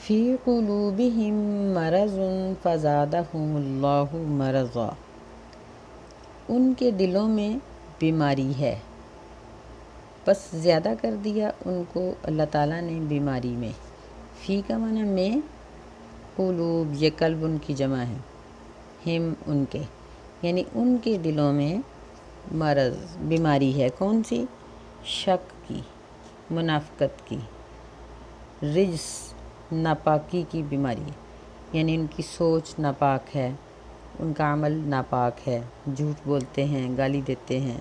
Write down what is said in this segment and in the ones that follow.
فی قلوبہم مرض فزادہم اللہ مرضا، ان کے دلوں میں بیماری ہے، بس زیادہ کر دیا ان کو اللہ تعالیٰ نے بیماری میں۔ فی کا معنی میں، قلوب یہ قلب ان کی جمع ہے، ہم ان کے، یعنی ان کے دلوں میں مرض بیماری ہے۔ کون سی؟ شک کی، منافقت کی، رجس ناپاکی کی بیماری، یعنی ان کی سوچ ناپاک ہے، ان کا عمل ناپاک ہے، جھوٹ بولتے ہیں، گالی دیتے ہیں،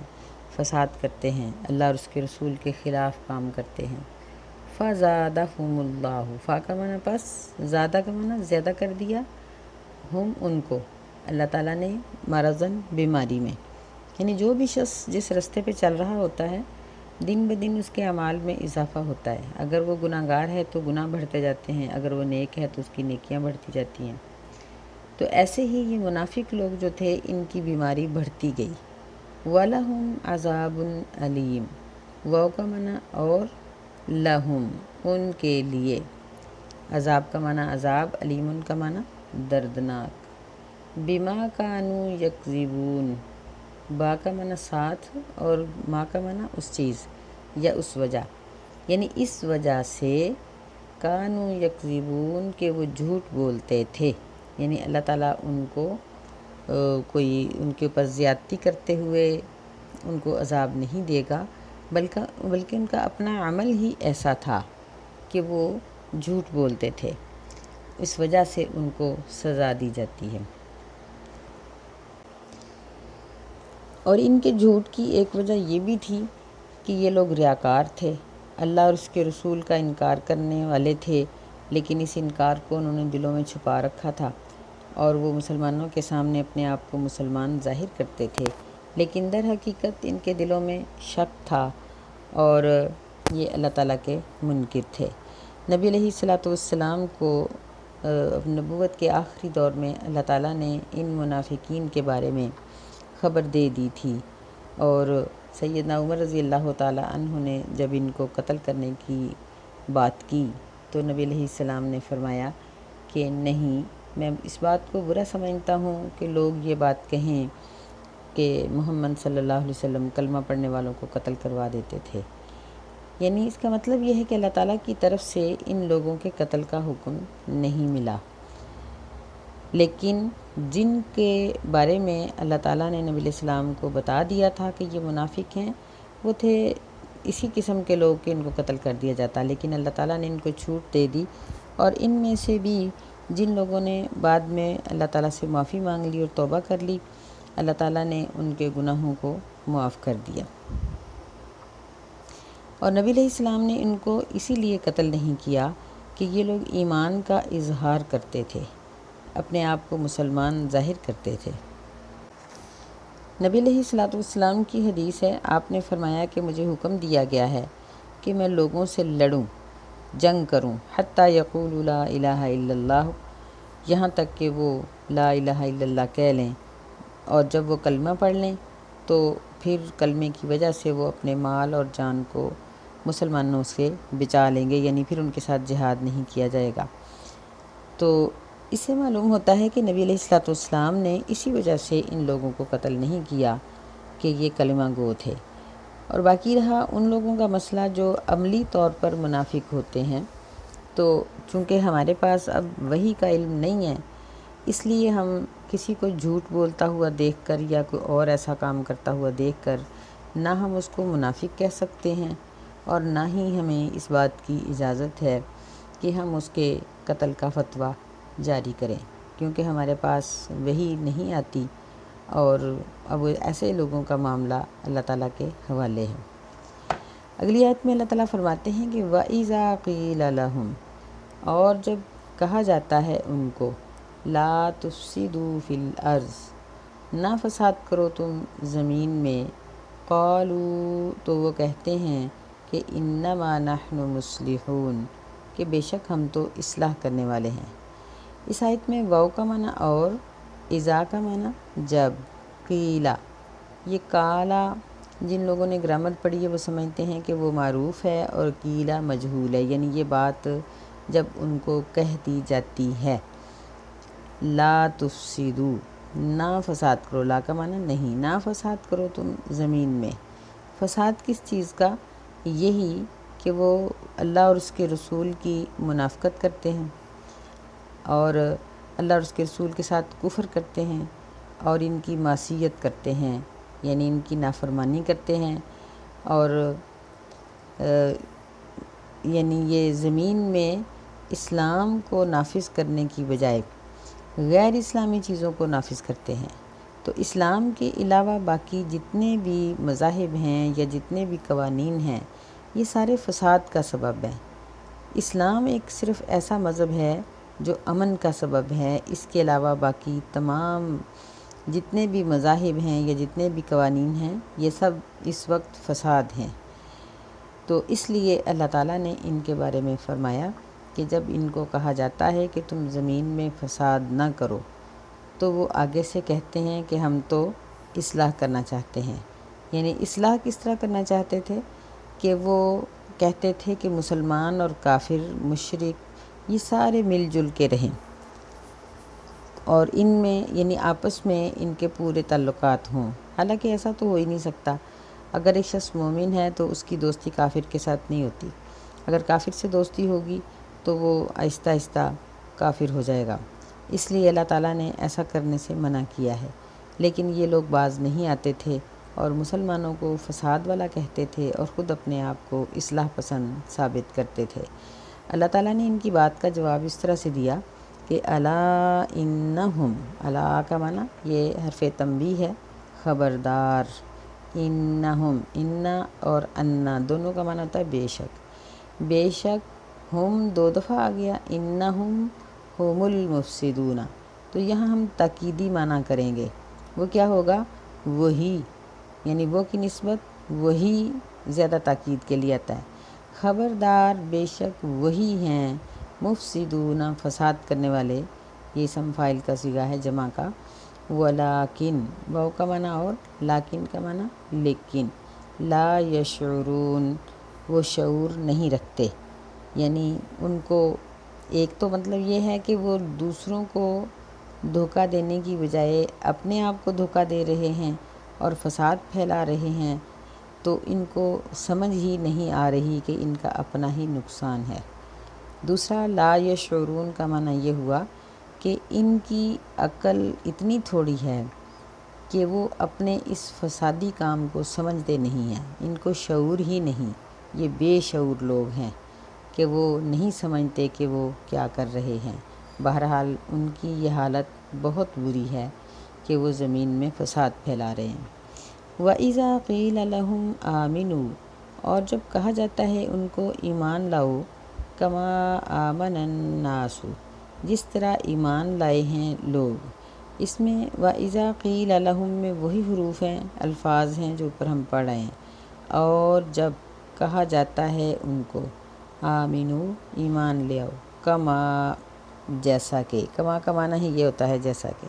فساد کرتے ہیں، اللہ اور اس کے رسول کے خلاف کام کرتے ہیں۔ فزادہم اللہ، فا کا معنی پس، زیادہ کا معنی زیادہ کر دیا، ہم ان کو، اللہ تعالیٰ نے، مرضاً بیماری میں، یعنی جو بھی شخص جس راستے پہ چل رہا ہوتا ہے دن بدن اس کے اعمال میں اضافہ ہوتا ہے۔ اگر وہ گناہ گار ہے تو گناہ بڑھتے جاتے ہیں، اگر وہ نیک ہے تو اس کی نیکیاں بڑھتی جاتی ہیں۔ تو ایسے ہی یہ منافق لوگ جو تھے ان کی بیماری بڑھتی گئی۔ وَلَهُمْ عَذَابٌ علیم، واو کا معنی اور، لہم ان کے لیے، عذاب کا معنی عذاب، علیم کا معنی دردناک، بما کانوا یکذبون، با کا معنی ساتھ اور ما کا معنی اس چیز یا اس وجہ، یعنی اس وجہ سے کانوا یکذبون کہ وہ جھوٹ بولتے تھے، یعنی اللہ تعالیٰ ان کو کوئی ان کے اوپر زیادتی کرتے ہوئے ان کو عذاب نہیں دے گا، بلکہ ان کا اپنا عمل ہی ایسا تھا کہ وہ جھوٹ بولتے تھے، اس وجہ سے ان کو سزا دی جاتی ہے۔ اور ان کے جھوٹ کی ایک وجہ یہ بھی تھی کہ یہ لوگ ریاکار تھے، اللہ اور اس کے رسول کا انکار کرنے والے تھے، لیکن اس انکار کو انہوں نے دلوں میں چھپا رکھا تھا، اور وہ مسلمانوں کے سامنے اپنے آپ کو مسلمان ظاہر کرتے تھے، لیکن در حقیقت ان کے دلوں میں شک تھا اور یہ اللہ تعالیٰ کے منکر تھے۔ نبی علیہ الصلاۃ والسلام کو نبوت کے آخری دور میں اللہ تعالیٰ نے ان منافقین کے بارے میں خبر دے دی تھی، اور سیدنا عمر رضی اللہ تعالیٰ عنہ نے جب ان کو قتل کرنے کی بات کی تو نبی علیہ السلام نے فرمایا کہ نہیں، میں اس بات کو برا سمجھتا ہوں کہ لوگ یہ بات کہیں کہ محمد صلی اللہ علیہ وسلم کلمہ پڑھنے والوں کو قتل کروا دیتے تھے، یعنی اس کا مطلب یہ ہے کہ اللہ تعالیٰ کی طرف سے ان لوگوں کے قتل کا حکم نہیں ملا، لیکن جن کے بارے میں اللہ تعالیٰ نے نبی علیہ السلام کو بتا دیا تھا کہ یہ منافق ہیں، وہ تھے اسی قسم کے لوگ کہ ان کو قتل کر دیا جاتا، لیکن اللہ تعالیٰ نے ان کو چھوٹ دے دی، اور ان میں سے بھی جن لوگوں نے بعد میں اللہ تعالیٰ سے معافی مانگ لی اور توبہ کر لی، اللہ تعالیٰ نے ان کے گناہوں کو معاف کر دیا، اور نبی علیہ السلام نے ان کو اسی لیے قتل نہیں کیا کہ یہ لوگ ایمان کا اظہار کرتے تھے، اپنے آپ کو مسلمان ظاہر کرتے تھے۔ نبی علیہ الصلاۃ والسلام کی حدیث ہے، آپ نے فرمایا کہ مجھے حکم دیا گیا ہے کہ میں لوگوں سے لڑوں، جنگ کروں، حتیٰ یقولوا لا الہ الا اللہ، یہاں تک کہ وہ لا الہ الا اللہ کہہ لیں، اور جب وہ کلمہ پڑھ لیں تو پھر کلمے کی وجہ سے وہ اپنے مال اور جان کو مسلمانوں سے بچا لیں گے، یعنی پھر ان کے ساتھ جہاد نہیں کیا جائے گا۔ تو اس سے معلوم ہوتا ہے کہ نبی علیہ الصلاۃ والسلام نے اسی وجہ سے ان لوگوں کو قتل نہیں کیا کہ یہ کلمہ گو تھے۔ اور باقی رہا ان لوگوں کا مسئلہ جو عملی طور پر منافق ہوتے ہیں، تو چونکہ ہمارے پاس اب وحی کا علم نہیں ہے، اس لیے ہم کسی کو جھوٹ بولتا ہوا دیکھ کر یا کوئی اور ایسا کام کرتا ہوا دیکھ کر نہ ہم اس کو منافق کہہ سکتے ہیں، اور نہ ہی ہمیں اس بات کی اجازت ہے کہ ہم اس کے قتل کا فتویٰ جاری کریں، کیونکہ ہمارے پاس وحی نہیں آتی، اور اب ایسے لوگوں کا معاملہ اللہ تعالیٰ کے حوالے ہے۔ اگلی آیت میں اللہ تعالیٰ فرماتے ہیں کہ وَإِذَا قِيلَ لَهُمْ، اور جب کہا جاتا ہے ان کو، لا تفسدوا فی الارض، نہ فساد کرو تم زمین میں، قالوا، تو وہ کہتے ہیں کہ انما نحن مصلحون، کہ بے شک ہم تو اصلاح کرنے والے ہیں۔ اس آیت میں واو کا معنی اور، اذا کا معنی جب، قیلا، یہ کالا جن لوگوں نے گرامر پڑھی ہے وہ سمجھتے ہیں کہ وہ معروف ہے، اور قیلا مجہول ہے، یعنی یہ بات جب ان کو کہہ دی جاتی ہے لا تفسدو، نہ فساد کرو، لا کا معنی نہیں، نہ فساد کرو تم زمین میں۔ فساد کس چیز کا؟ یہی کہ وہ اللہ اور اس کے رسول کی منافقت کرتے ہیں اور اللہ اور اس کے رسول کے ساتھ کفر کرتے ہیں اور ان کی معصیت کرتے ہیں، یعنی ان کی نافرمانی کرتے ہیں، اور یعنی یہ زمین میں اسلام کو نافذ کرنے کی بجائے غیر اسلامی چیزوں کو نافذ کرتے ہیں۔ تو اسلام کے علاوہ باقی جتنے بھی مذاہب ہیں یا جتنے بھی قوانین ہیں، یہ سارے فساد کا سبب ہیں۔ اسلام ایک صرف ایسا مذہب ہے جو امن کا سبب ہے، اس کے علاوہ باقی تمام جتنے بھی مذاہب ہیں یا جتنے بھی قوانین ہیں، یہ سب اس وقت فساد ہیں۔ تو اس لیے اللہ تعالیٰ نے ان کے بارے میں فرمایا کہ جب ان کو کہا جاتا ہے کہ تم زمین میں فساد نہ کرو، تو وہ آگے سے کہتے ہیں کہ ہم تو اصلاح کرنا چاہتے ہیں۔ یعنی اصلاح کس طرح کرنا چاہتے تھے کہ وہ کہتے تھے کہ مسلمان اور کافر، مشرک، یہ سارے مل جل کے رہیں اور ان میں یعنی آپس میں ان کے پورے تعلقات ہوں۔ حالانکہ ایسا تو ہو ہی نہیں سکتا۔ اگر ایک شخص مومن ہے تو اس کی دوستی کافر کے ساتھ نہیں ہوتی، اگر کافر سے دوستی ہوگی تو وہ آہستہ آہستہ کافر ہو جائے گا۔ اس لیے اللہ تعالیٰ نے ایسا کرنے سے منع کیا ہے، لیکن یہ لوگ باز نہیں آتے تھے اور مسلمانوں کو فساد والا کہتے تھے اور خود اپنے آپ کو اصلاح پسند ثابت کرتے تھے۔ اللہ تعالیٰ نے ان کی بات کا جواب اس طرح سے دیا کہ الا انہم، الا کا معنی یہ حرف تنبیہ ہے، خبردار، انہم، ان اور انا دونوں کا معنی ہوتا ہے بے شک، بے شک ہم دو دفعہ آ گیا، انہم ہم المفسدون، تو یہاں ہم تاکیدی معنی کریں گے، وہ کیا ہوگا؟ وہی، یعنی وہ کی نسبت وہی زیادہ تاکید کے لیے آتا ہے۔ خبردار، بے شک وہی ہیں، مفسدون فساد کرنے والے، یہ اسم فاعل کا صیغہ ہے جمع کا، ولیکن، واو کا معنی اور لیکن کا معنی لیکن، لا یشعرون، وہ شعور نہیں رکھتے، یعنی ان کو ایک تو مطلب یہ ہے کہ وہ دوسروں کو دھوکہ دینے کی بجائے اپنے آپ کو دھوکہ دے رہے ہیں اور فساد پھیلا رہے ہیں، تو ان کو سمجھ ہی نہیں آ رہی کہ ان کا اپنا ہی نقصان ہے۔ دوسرا لا یشعرون کا معنی یہ ہوا کہ ان کی عقل اتنی تھوڑی ہے کہ وہ اپنے اس فسادی کام کو سمجھتے نہیں ہیں، ان کو شعور ہی نہیں، یہ بے شعور لوگ ہیں کہ وہ نہیں سمجھتے کہ وہ کیا کر رہے ہیں۔ بہرحال ان کی یہ حالت بہت بری ہے کہ وہ زمین میں فساد پھیلا رہے ہیں۔ وَإِذَا قِيلَ لَهُمْ آمِنُوا، اور جب کہا جاتا ہے ان کو ایمان لاؤ، كَمَا آمَنَ النَّاسُ، جس طرح ایمان لائے ہیں لوگ۔ اس میں وَإِذَا قِيلَ لَهُمْ میں وہی حروف ہیں، الفاظ ہیں جو اوپر ہم پڑھ رہے ہیں، اور جب کہا جاتا ہے ان کو آمینو، ایمان لے آؤ، کما، جیسا کہ، کما کا معنی ہی یہ ہوتا ہے جیسا کہ،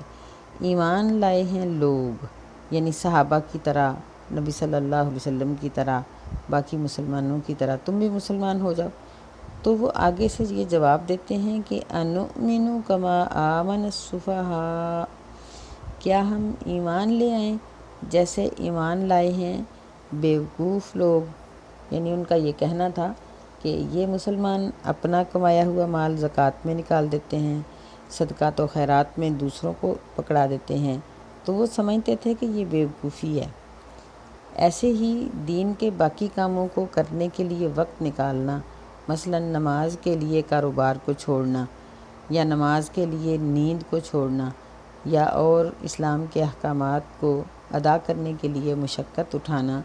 ایمان لائے ہیں لوگ، یعنی صحابہ کی طرح، نبی صلی اللہ علیہ وسلم کی طرح، باقی مسلمانوں کی طرح تم بھی مسلمان ہو جاؤ۔ تو وہ آگے سے یہ جواب دیتے ہیں کہ انؤمن کما آمن السفہاء، کیا ہم ایمان لے آئیں جیسے ایمان لائے ہیں بیوقوف لوگ، یعنی ان کا یہ کہنا تھا کہ یہ مسلمان اپنا کمایا ہوا مال زکوٰۃ میں نکال دیتے ہیں، صدقات و خیرات میں دوسروں کو پکڑا دیتے ہیں، تو وہ سمجھتے تھے کہ یہ بیوقوفی ہے۔ ایسے ہی دین کے باقی کاموں کو کرنے کے لیے وقت نکالنا، مثلا نماز کے لیے کاروبار کو چھوڑنا، یا نماز کے لیے نیند کو چھوڑنا، یا اور اسلام کے احکامات کو ادا کرنے کے لیے مشقت اٹھانا،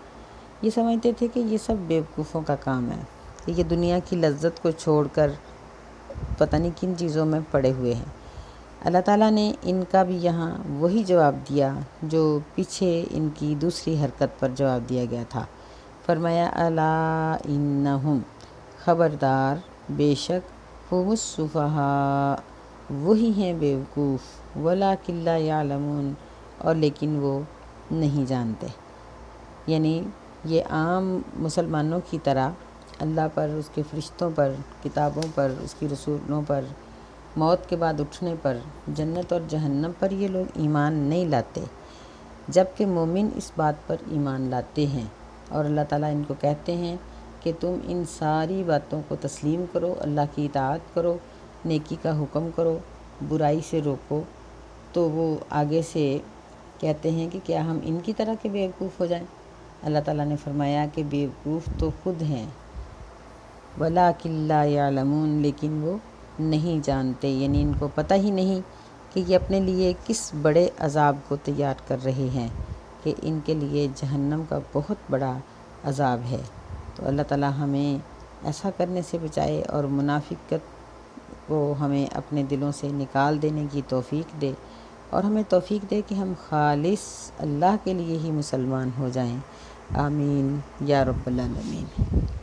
یہ سمجھتے تھے کہ یہ سب بیوقوفوں کا کام ہے، کہ یہ دنیا کی لذت کو چھوڑ کر پتہ نہیں کن چیزوں میں پڑے ہوئے ہیں۔ اللہ تعالیٰ نے ان کا بھی یہاں وہی جواب دیا جو پیچھے ان کی دوسری حرکت پر جواب دیا گیا تھا۔ فرمایا الا انہم، خبردار، بے شک، ہم السفہاء، وہی ہیں بیوقوف، ولکن لا یعلمون، اور لیکن وہ نہیں جانتے۔ یعنی یہ عام مسلمانوں کی طرح اللہ پر، اس کے فرشتوں پر، کتابوں پر، اس کی رسولوں پر، موت کے بعد اٹھنے پر، جنت اور جہنم پر یہ لوگ ایمان نہیں لاتے، جبکہ مومن اس بات پر ایمان لاتے ہیں۔ اور اللہ تعالیٰ ان کو کہتے ہیں کہ تم ان ساری باتوں کو تسلیم کرو، اللہ کی اطاعت کرو، نیکی کا حکم کرو، برائی سے روکو۔ تو وہ آگے سے کہتے ہیں کہ کیا ہم ان کی طرح کے بیوقوف ہو جائیں؟ اللہ تعالیٰ نے فرمایا کہ بیوقوف تو خود ہیں، وَلَٰكِن لَّا يَعْلَمُونَ، لیکن وہ نہیں جانتے، یعنی ان کو پتہ ہی نہیں کہ یہ اپنے لیے کس بڑے عذاب کو تیار کر رہے ہیں، کہ ان کے لیے جہنم کا بہت بڑا عذاب ہے۔ تو اللہ تعالیٰ ہمیں ایسا کرنے سے بچائے اور منافقت کو ہمیں اپنے دلوں سے نکال دینے کی توفیق دے، اور ہمیں توفیق دے کہ ہم خالص اللہ کے لیے ہی مسلمان ہو جائیں۔ آمین یا رب العالمین۔